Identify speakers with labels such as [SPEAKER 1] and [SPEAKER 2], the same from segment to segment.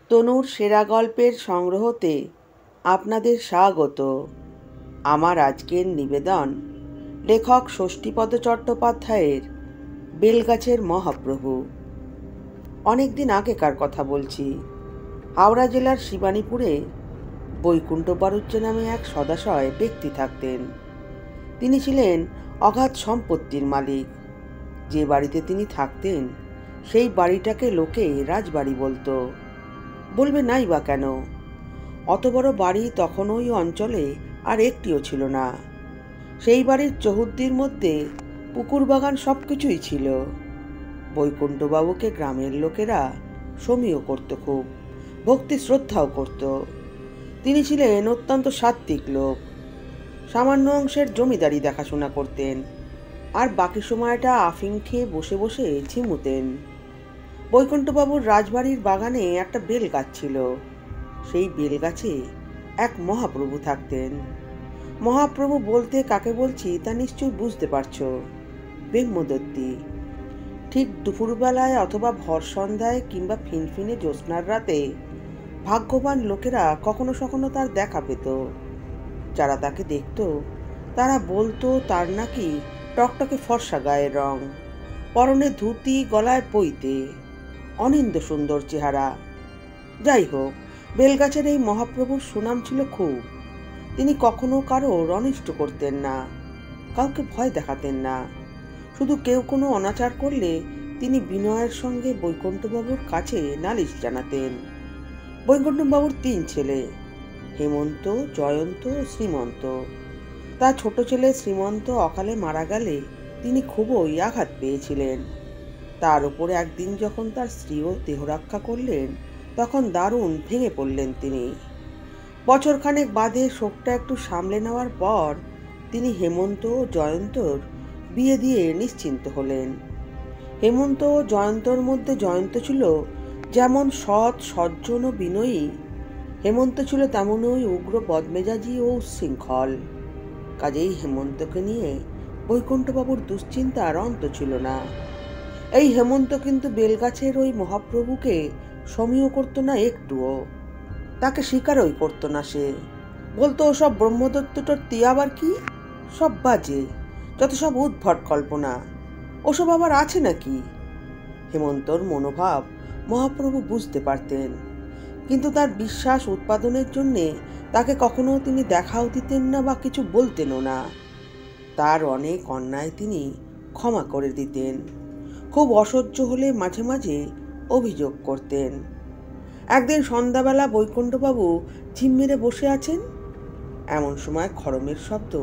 [SPEAKER 1] তনুর সেরা গল্পের সংগ্রহতে আপনাদের স্বাগত। আমার আজকের নিবেদন লেখক ষষ্ঠীপদ চট্টোপাধ্যায়ের বেলগাছের মহাপ্রভু। অনেকদিন আগেকার কথা বলছি। হাওড়া জেলার শিবানীপুরে বৈকুণ্ঠ বাড়ুজ্যে নামে এক সদাশয় ব্যক্তি থাকতেন। তিনি ছিলেন অগাধ সম্পত্তির মালিক। যে বাড়িতে তিনি থাকতেন সেই বাড়িটাকে লোকে রাজবাড়ি বলতো। বলবে নাই বা কেন? অত বড় বাড়ি তখন ওই অঞ্চলে আর একটিও ছিল না। সেই বাড়ির চৌহদ্দির মধ্যে পুকুর বাগান সব কিছুই ছিল। বৈকুণ্ঠবাবুকে গ্রামের লোকেরা সমীহ করত, খুব ভক্তি শ্রদ্ধাও করত। তিনি ছিলেন অত্যন্ত সাত্ত্বিক লোক। সামান্য অংশের জমিদারি দেখাশোনা করতেন, আর বাকি সময়টা আফিং খেয়ে বসে বসে ঝিমুতেন। বৈকুণ্ঠবাবুর রাজবাড়ির বাগানে একটা বেল গাছ ছিল। সেই বেল গাছে এক মহাপ্রভু থাকতেন। মহাপ্রভু বলতে কাকে বলছি তা নিশ্চয়ই বুঝতে পারছো। ব্রহ্মদত্তী। ঠিক দুপুরবেলায় অথবা ভর সন্ধ্যায় কিংবা ফিনফিনে জ্যোৎস্নার রাতে ভাগ্যবান লোকেরা কখনো কখনো তার দেখা পেত। যারা তাকে দেখত তারা বলতো তার নাকি টকটকে ফর্সা গায়ের রং, পরনে ধুতি, গলায় পৈতে, অনিন্দ সুন্দর চেহারা। যাই হোক, বেলগাছের এই মহাপ্রভুর সুনাম ছিল খুব। তিনি কখনো কারোর অনিষ্ট করতেন না, কাউকে ভয় দেখাতেন না। শুধু কেউ কোনো অনাচার করলে তিনি বিনয়ের সঙ্গে বৈকুণ্ঠবাবুর কাছে নালিশ জানাতেন। বৈকুণ্ঠবাবুর 3 ছেলে, হেমন্ত, জয়ন্ত, শ্রীমন্ত। তার ছোট ছেলে শ্রীমন্ত অকালে মারা গেলে তিনি খুবই আঘাত পেয়েছিলেন। তার উপরে একদিন যখন তার স্ত্রীও দেহরক্ষা করলেন, তখন দারুণ ভেঙে পড়লেন তিনি। বছরখানেক বাদে শোকটা একটু সামলে নেওয়ার পর তিনি হেমন্ত ও জয়ন্তর বিয়ে দিয়ে নিশ্চিন্ত হলেন। হেমন্ত ও জয়ন্তর মধ্যে জয়ন্ত ছিল যেমন সৎ, সজ্জন ও বিনয়ী, হেমন্ত ছিল তেমনই উগ্র, বদমেজাজি ও উচ্ছৃঙ্খল। কাজেই হেমন্তকে নিয়ে বৈকুণ্ঠবাবুর দুশ্চিন্তার অন্ত ছিল না। এই হেমন্ত কিন্তু বেলগাছের ওই মহাপ্রভুকে সমীহ করতো না একটুও। তাকে স্বীকারই করতো না সে। বলতো ওসব ব্রহ্মদত্তটি আবার কি, সব বাজে, যত সব উদ্ভট কল্পনা, ওসব আবার আছে নাকি। হেমন্তর মনোভাব মহাপ্রভু বুঝতে পারতেন, কিন্তু তার বিশ্বাস উৎপাদনের জন্যে তাকে কখনো তিনি দেখাও দিতেন না বা কিছু বলতেনও না। তার অনেক অন্যায় তিনি ক্ষমা করে দিতেন। খুব অসহ্য হলে মাঝে মাঝে অভিযোগ করতেন। একদিন সন্ধ্যাবেলা বৈকুণ্ঠবাবু ঝিম মেরে বসে আছেন। এমন সময় খড়মের শব্দ,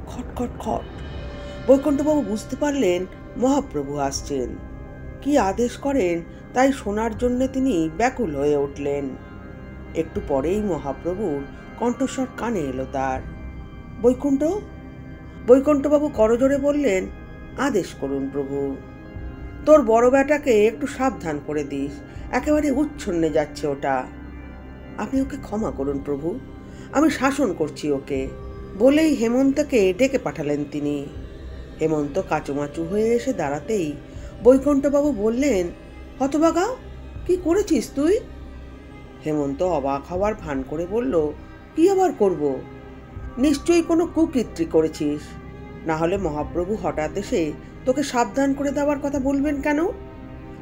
[SPEAKER 1] খটখট খট। বৈকুণ্ঠবাবু বুঝতে পারলেন মহাপ্রভু আসছেন। কি আদেশ করেন তাই শোনার জন্য তিনি ব্যাকুল হয়ে উঠলেন। একটু পরেই মহাপ্রভুর কণ্ঠস্বর কানে এলো তার। বৈকুণ্ঠ। বৈকুণ্ঠবাবু করজোড়ে বললেন, আদেশ করুন প্রভু। তোর বড় বেটাকে একটু সাবধান করে দিস, একেবারে উচ্ছন্নে যাচ্ছে ওটা। আপনি ওকে ক্ষমা করুন প্রভু, আমি শাসন করছি ওকে, বলেই হেমন্তকে ডেকে পাঠালেন তিনি। হেমন্ত কাচুমাচু হয়ে এসে দাঁড়াতেই বৈকুণ্ঠবাবু বললেন, হতভাগা, কি করেছিস তুই? হেমন্ত অবাক হওয়ার ভান করে বলল, কি আবার করব? নিশ্চয়ই কোনো কুকীর্তি করেছিস, না হলে মহাপ্রভু হঠাৎ এসে তোকে সাবধান করে দেওয়ার কথা বলবেন কেন?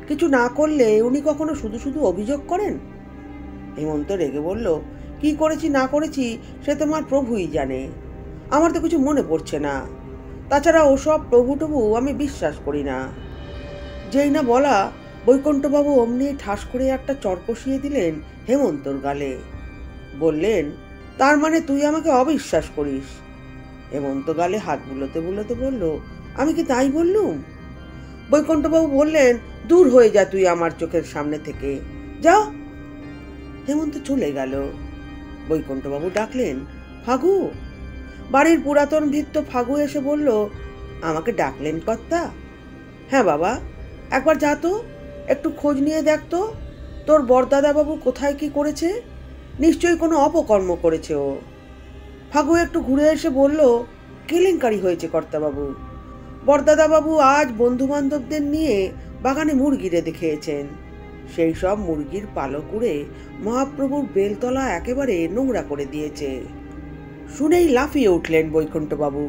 [SPEAKER 1] কিছু না করলে উনি কখনো শুধু শুধু অভিযোগ করেন? হেমন্ত রেগে বলল, কি করেছি না করেছি সে তোমার প্রভুই জানে, আমার তো কিছু মনে পড়ছে না। তাছাড়া ওসব প্রভু টভু আমি বিশ্বাস করি না। যেই না বলা, বৈকুণ্ঠবাবু অমনি ঠাস করে একটা চড় কষিয়ে দিলেন হেমন্তর গালে। বললেন, তার মানে তুই আমাকে অবিশ্বাস করিস? হেমন্ত গালে হাত বুলোতে বুলোতে বলল, আমি কি তাই বললুম? বৈকুণ্ঠবাবু বললেন, দূর হয়ে যা তুই আমার চোখের সামনে থেকে, যা। হেমন্ত চলে গেল। বৈকুণ্ঠবাবু ডাকলেন, ফাগু। বাড়ির পুরাতন ভৃত্য ফাগু এসে বলল, আমাকে ডাকলেন কর্তা? হ্যাঁ বাবা, একবার যা তো, একটু খোঁজ নিয়ে দেখ তো তোর বরদাদাবাবু কোথায় কি করেছে। নিশ্চয়ই কোনো অপকর্ম করেছে ও। ফাগু একটু ঘুরে এসে বলল, কেলেঙ্কারি হয়েছে কর্তাবাবু। বরদাদাবাবু আজ বন্ধু বান্ধবদের নিয়ে বাগানে মুরগি রেঁধে খেয়েছেন। সেই সব মুরগির পালক উড়ে মহাপ্রভুর বেলতলা একেবারে নোংরা করে দিয়েছে। শুনেই লাফিয়ে উঠলেন বৈকুণ্ঠবাবু।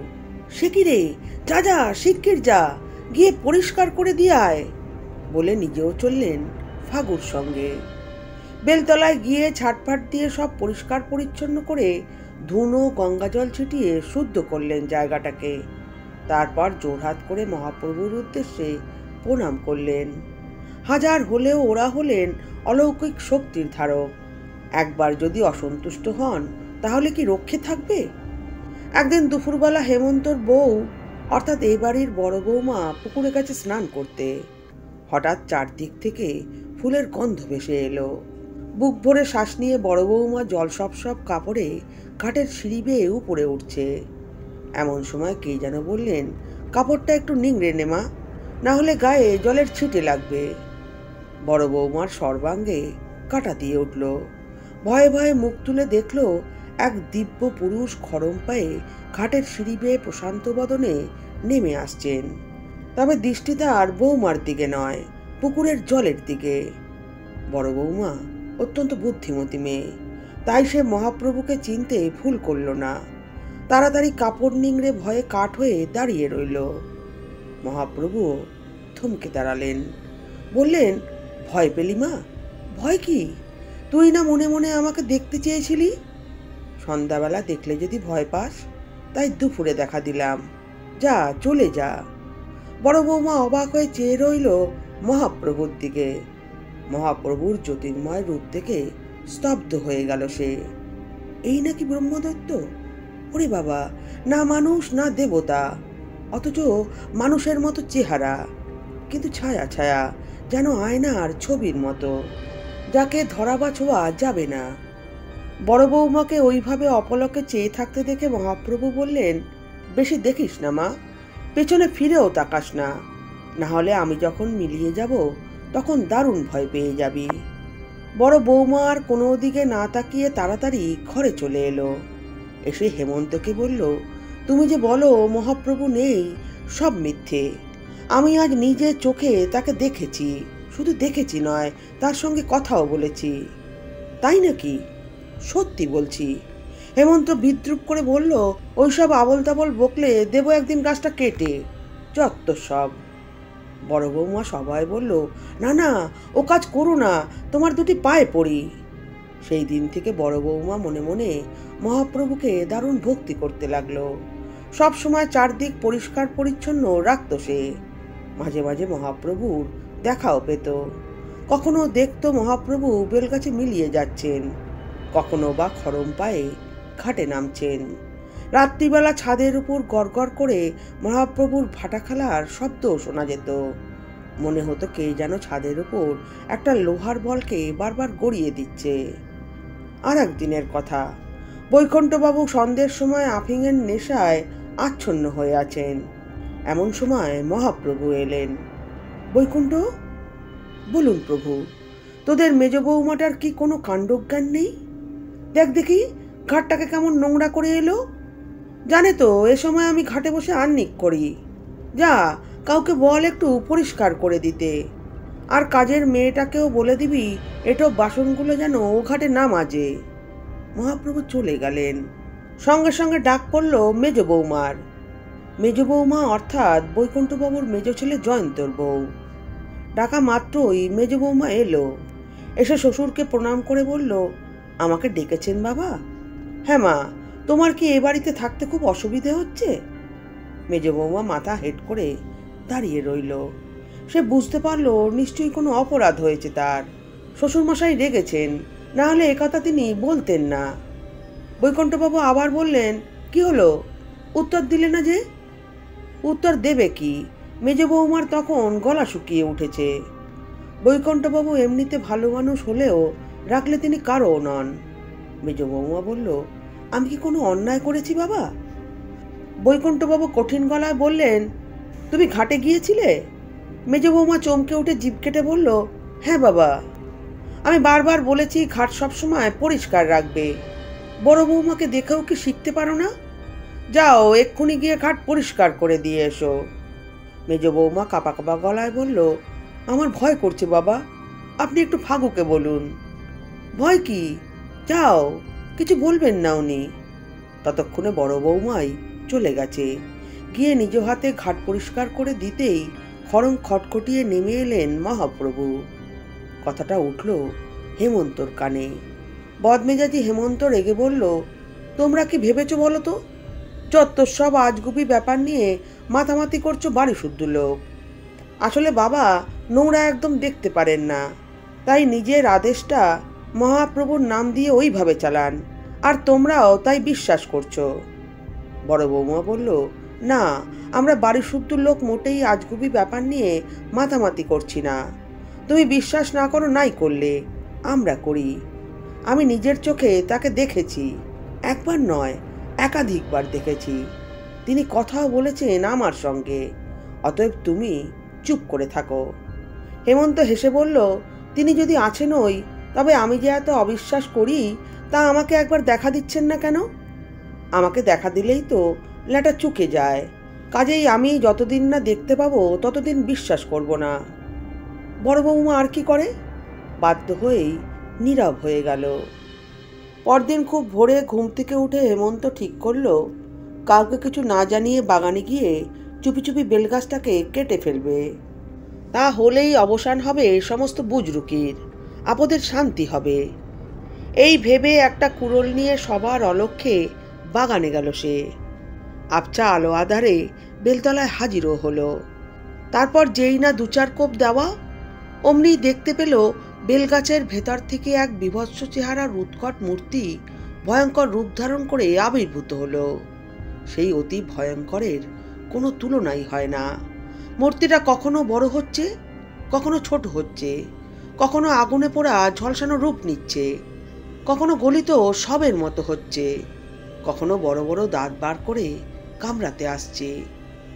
[SPEAKER 1] সে কি রে, যা যা, শিগগির যা, গিয়ে পরিষ্কার করে দিয়ে আয় বলে নিজেও চললেন ফাগুর সঙ্গে। বেলতলায় গিয়ে ছাটফাট দিয়ে সব পরিষ্কার পরিচ্ছন্ন করে ধুনো গঙ্গাজল ছিটিয়ে শুদ্ধ করলেন জায়গাটাকে। তারপর জোরহাত করে মহাপ্রভুর উদ্দেশ্যে প্রণাম করলেন। হাজার হলেও ওরা হলেন অলৌকিক শক্তির ধারক। একবার যদি অসন্তুষ্ট হন তাহলে কি রক্ষে থাকবে? একদিন দুপুরবেলা হেমন্তর বউ অর্থাৎ এই বাড়ির বড় বৌমা পুকুরে কাছে স্নান করতে। হঠাৎ চারদিক থেকে ফুলের গন্ধ ভেসে এলো। বুক ভরে শ্বাস নিয়ে বড় বৌমা জল সব কাপড়ে ঘাটের সিঁড়ি বেয়ে উপরে উঠছে। এমন সময় কে যেন বললেন, কাপড়টা একটু নিংড়ে নে মা, না হলে গায়ে জলের ছিটে লাগবে। বড় বৌমার সর্বাঙ্গে কাঁটা দিয়ে উঠল। ভয়ে ভয়ে মুখ তুলে দেখল এক দিব্য পুরুষ খড়ম পায়ে ঘাটের সিঁড়ি বেয়ে প্রশান্ত বদনে নেমে আসছেন। তবে দৃষ্টি তার বৌমার দিকে নয়, পুকুরের জলের দিকে। বড় বৌমা অত্যন্ত বুদ্ধিমতী মেয়ে, তাই সে মহাপ্রভুকে চিনতে ভুল করল না। তাড়াতাড়ি কাপড় নিংড়ে ভয়ে কাঠ হয়ে দাঁড়িয়ে রইল। মহাপ্রভু থমকে দাঁড়ালেন, বললেন, ভয় পেলি মা? ভয় কি? তুই না মনে মনে আমাকে দেখতে চেয়েছিলি। সন্ধ্যাবেলা দেখলে যদি ভয় পাস, তাই দুপুরে দেখা দিলাম। যা, চলে যা। বড় বৌমা অবাক হয়ে চেয়ে রইল মহাপ্রভুর দিকে। মহাপ্রভুর জ্যোতির্ময় রূপ থেকে স্তব্ধ হয়ে গেল সে। এই নাকি ব্রহ্মদত্ত? ওরে বাবা, না মানুষ না দেবতা, অথচ মানুষের মতো চেহারা, কিন্তু ছায়া ছায়া, যেন আয়নার ছবির মতো, যাকে ধরা বা ছোঁয়া যাবে না। বড় বৌমাকে ওইভাবে অপলকে চেয়ে থাকতে দেখে মহাপ্রভু বললেন, বেশি দেখিস না মা, পেছনে ফিরেও তাকাস না, না হলে আমি যখন মিলিয়ে যাব তখন দারুণ ভয় পেয়ে যাবি। বড় বৌমা আর কোনো দিকে না তাকিয়ে তাড়াতাড়ি ঘরে চলে এলো। এসে হেমন্তকে বলল, তুমি যে বলো মহাপ্রভু নেই, সব মিথ্যে। আমি আজ নিজের চোখে তাকে দেখেছি, শুধু দেখেছি নয়, তার সঙ্গে কথাও বলেছি। তাই নাকি? সত্যি বলছি। হেমন্ত বিদ্রুপ করে বলল, ওইসব আবল তাবল বকলে দেব একদিন গাছটা কেটে, যত সব। বড় বৌমা সবাই বলল, না না, ও কাজ করো না, তোমার দুটি পায়ে পড়ি। সেই দিন থেকে বড় বৌমা মনে মনে মহাপ্রভুকে দারুণ ভক্তি করতে লাগলো। সব সময় চারদিক পরিষ্কার পরিচ্ছন্ন রাখত সে। মাঝে মাঝে মহাপ্রভুর দেখাও পেত। কখনো দেখতো মহাপ্রভু বেলগাছে মিলিয়ে যাচ্ছেন, কখনো বা খড়ম পায়ে ঘাটে নামছেন। রাত্রিবেলা ছাদের উপর গড়গড় করে মহাপ্রভুর ভাটা খেলার শব্দ শোনা যেত। মনে হতো কে যেন ছাদের উপর একটা লোহার বলকে বারবার গড়িয়ে দিচ্ছে। আর একদিনের কথা, বৈকুণ্ঠবাবু সন্ধ্যের সময় আফিংয়ের নেশায় আচ্ছন্ন হয়ে আছেন। এমন সময় মহাপ্রভু এলেন। বৈকুণ্ঠ, বলুন প্রভু, তোদের মেজ বৌমাটার কি কোনো কাণ্ডজ্ঞান নেই? দেখ দেখি ঘাটটাকে কেমন নোংরা করে এলো। জানে তো এ সময় আমি ঘাটে বসে আহ্নিক করি। যা, কাউকে বল একটু পরিষ্কার করে দিতে। আর কাজের মেয়েটাকেও বলে দিবি এটো বাসনগুলো যেন ও ঘাটে না মাজে। মহাপ্রভু চলে গেলেন। সঙ্গে সঙ্গে ডাক পড়ল মেজ বৌমার। মেজ বৌমা অর্থাৎ বৈকুণ্ঠবাবুর মেজ ছেলে জয়ন্তর বউ। ডাকা মাত্রই মেজ বৌমা এলো। এসে শ্বশুরকে প্রণাম করে বলল, আমাকে ডেকেছেন বাবা? হ্যাঁ মা, তোমার কি এ বাড়িতে থাকতে খুব অসুবিধে হচ্ছে? মেজ বৌমা মাথা হেঁট করে দাঁড়িয়ে রইল। সে বুঝতে পারলো নিশ্চয়ই কোনো অপরাধ হয়েছে তার। শ্বশুরমশাই রেগেছেন, না হলে একথা তিনি বলতেন না। বৈকুণ্ঠবাবু আবার বললেন, কি হলো, উত্তর দিলে না যে? উত্তর দেবে কি? মেজ বৌমার তখন গলা শুকিয়ে উঠেছে। বৈকুণ্ঠবাবু এমনিতে ভালো মানুষ হলেও রাখলে তিনি কারও নন। মেজ বৌমা বলল, আমি কি কোনো অন্যায় করেছি বাবা? বৈকুণ্ঠবাবু কঠিন গলায় বললেন, তুমি ঘাটে গিয়েছিলে? মেজ বৌমা চমকে উঠে জিভ কেটে বলল, হ্যাঁ বাবা, আমি বারবার বলেছি ঘাট সবসময় পরিষ্কার রাখবে। বড় বৌমাকে দেখেও কি শিখতে পারো না? যাও, এক্ষুনি গিয়ে ঘাট পরিষ্কার করে দিয়ে এসো। মেজ বৌমা কাঁপা কাঁপা গলায় বলল, আমার ভয় করছে বাবা, আপনি একটু ফাগুকে বলুন। ভয় কি? যাও, কিছু বলবেন না উনি। ততক্ষণে বড় বৌমাই চলে গেছে। গিয়ে নিজ হাতে ঘাট পরিষ্কার করে দিতেই খড়ম খটখটিয়ে নেমে এলেন মহাপ্রভু। কথাটা উঠল হেমন্তর কানে। বদমেজাজি হেমন্ত রেগে বলল, তোমরা কি ভেবেছো বলো তো? যত সব আজগুবি ব্যাপার নিয়ে মাতামাতি করছো বাড়ি শুদ্ধ লোক। আসলে বাবা নোংরা একদম দেখতে পারেন না, তাই নিজের আদেশটা মহাপ্রভুর নাম দিয়ে ওইভাবে চালান, আর তোমরাও তাই বিশ্বাস করছো। বড় বৌমা বলল, না, আমরা বাড়ি শুদ্ধ লোক মোটেই আজগুবি ব্যাপার নিয়ে মাতামাতি করছি না। তুমি বিশ্বাস না করো নাই করলে, আমরা করি। আমি নিজের চোখে তাকে দেখেছি, একবার নয় একাধিকবার দেখেছি। তিনি কথাও বলেছেন আমার সঙ্গে। অতএব তুমি চুপ করে থাকো। হেমন্ত হেসে বলল, তিনি যদি আছেনই, তবে আমি যে এত অবিশ্বাস করি তা আমাকে একবার দেখা দিচ্ছেন না কেন? আমাকে দেখা দিলেই তো ল্যাটা চুকে যায়। কাজেই আমি যতদিন না দেখতে পাবো ততদিন বিশ্বাস করব না। বড় বৌমা আর কি করে? বাধ্য হয়েই নীরব হয়ে গেল। পরদিন খুব ভোরে ঘুম থেকে উঠে হেমন্ত ঠিক করলো কাউকে কিছু না জানিয়ে বাগানে গিয়ে চুপি চুপি বেলগাছটাকে কেটে ফেলবে। তা হলেই অবসান হবে সমস্ত বুজরুকির, আপদের শান্তি হবে। এই ভেবে একটা কুড়োল নিয়ে সবার অলক্ষ্যে বাগানে গেল সে। আবছা আলো আধারে বেলতলায় হাজিরও হলো। তারপর যেই না দু চার কোপ দেওয়া, অমনি দেখতে পেল বেলগাছের ভেতর থেকে এক বিভৎস চেহারার উৎকট মূর্তি ভয়ঙ্কর রূপ ধারণ করে আবির্ভূত হলো। সেই অতি ভয়ঙ্করের কোনো তুলনাই হয় না। মূর্তিটা কখনো বড় হচ্ছে, কখনো ছোট হচ্ছে, কখনো আগুনে পোড়া ঝলসানো রূপ নিচ্ছে, কখনো গলিত সবের মতো হচ্ছে, কখনো বড় বড় দাঁত বার করে কামড়াতে আসছে,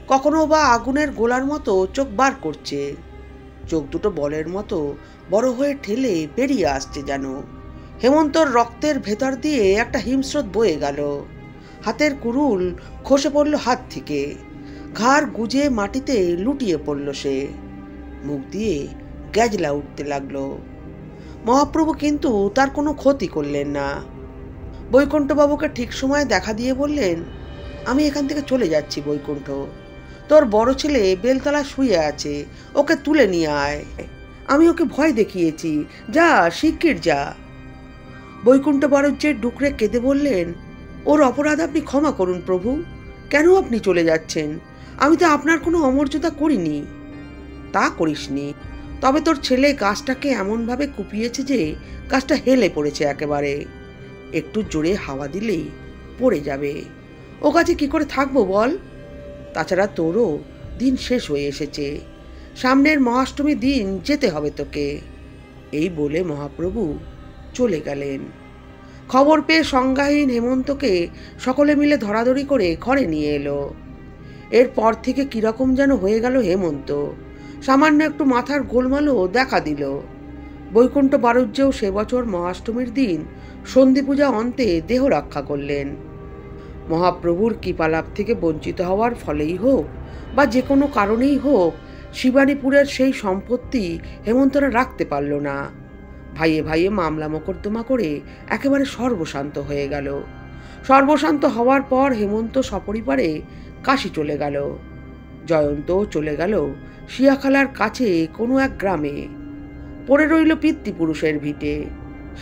[SPEAKER 1] কখনো বা আগুনের গোলার মতো চোখ বার করছে। চোখ দুটো বলের মতো বড় হয়ে ঠেলে বেরিয়ে আসছে যেন। হেমন্তর রক্তের ভেতর দিয়ে একটা হিমস্রোত বয়ে গেল। হাতের কুড়ুল খসে পড়ল হাত থেকে। ঘাড় গুজে মাটিতে লুটিয়ে পড়ল সে। মুখ দিয়ে গ্যাজলা উঠতে লাগলো। মহাপ্রভু কিন্তু তার কোনো ক্ষতি করলেন না। বৈকুণ্ঠবাবুকে ঠিক সময়ে দেখা দিয়ে বললেন, আমি এখান থেকে চলে যাচ্ছি বৈকুণ্ঠ। তোর বড় ছেলে বেলতলা শুয়ে আছে, ওকে তুলে নিয়ে আয়। আমি ওকে ভয় দেখিয়েছি, যা শিগগির যা। বৈকুণ্ঠ বারুজ্যের ডুকরে কেঁদে বললেন, ওর অপরাধ আপনি ক্ষমা করুন প্রভু। কেন আপনি চলে যাচ্ছেন? আমি তো আপনার কোনো অমর্যাদা করিনি। তা করিসনি, তবে তোর ছেলে গাছটাকে এমনভাবে কুপিয়েছে যে গাছটা হেলে পড়েছে একেবারে। একটু জোরে হাওয়া দিলেই পড়ে যাবে। ও গাছে কি করে থাকবো বল? তাছাড়া তোরও দিন শেষ হয়ে এসেছে। সামনের মহাষ্টমী দিন যেতে হবে তোকে। এই বলে মহাপ্রভু চলে গেলেন। খবর পেয়ে সংজ্ঞাহীন হেমন্তকে সকলে মিলে ধরাধরি করে ঘরে নিয়ে এলো। এরপর থেকে কিরকম যেন হয়ে গেল হেমন্ত। সামান্য একটু মাথার গোলমালও দেখা দিল। বৈকুণ্ঠ বারুজ্যেও সে বছর মহাষ্টমীর দিন সন্ধি পূজা অন্তে দেহ রক্ষা করলেন। মহাপ্রভুর কৃপালাভ থেকে বঞ্চিত হওয়ার ফলেই হোক বা যে কোনো কারণেই হোক, শিবানীপুরের সেই সম্পত্তি হেমন্তরা রাখতে পারল না। ভাইয়ে ভাইয়ে মামলা মোকদ্দমা করে একেবারে সর্বশান্ত হয়ে গেল। সর্বশান্ত হওয়ার পর হেমন্ত সপরিবারে কাশী চলে গেল। জয়ন্তও চলে গেল শিয়াখালার কাছে কোনো এক গ্রামে। পড়ে রইল পিতৃপুরুষের ভিটে।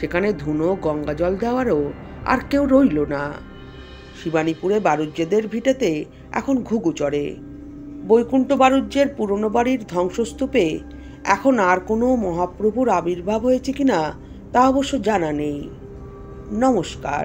[SPEAKER 1] সেখানে ধুনো গঙ্গা জল দেওয়ারও আর কেউ রইল না। শিবানীপুরে বারুজ্যেদের ভিটেতে এখন ঘুঘু চড়ে। বৈকুণ্ঠ বারুজ্যের পুরনো বাড়ির ধ্বংসস্তূপে এখন আর কোনো মহাপ্রভুর আবির্ভাব হয়েছে কিনা তা অবশ্য জানা নেই। নমস্কার।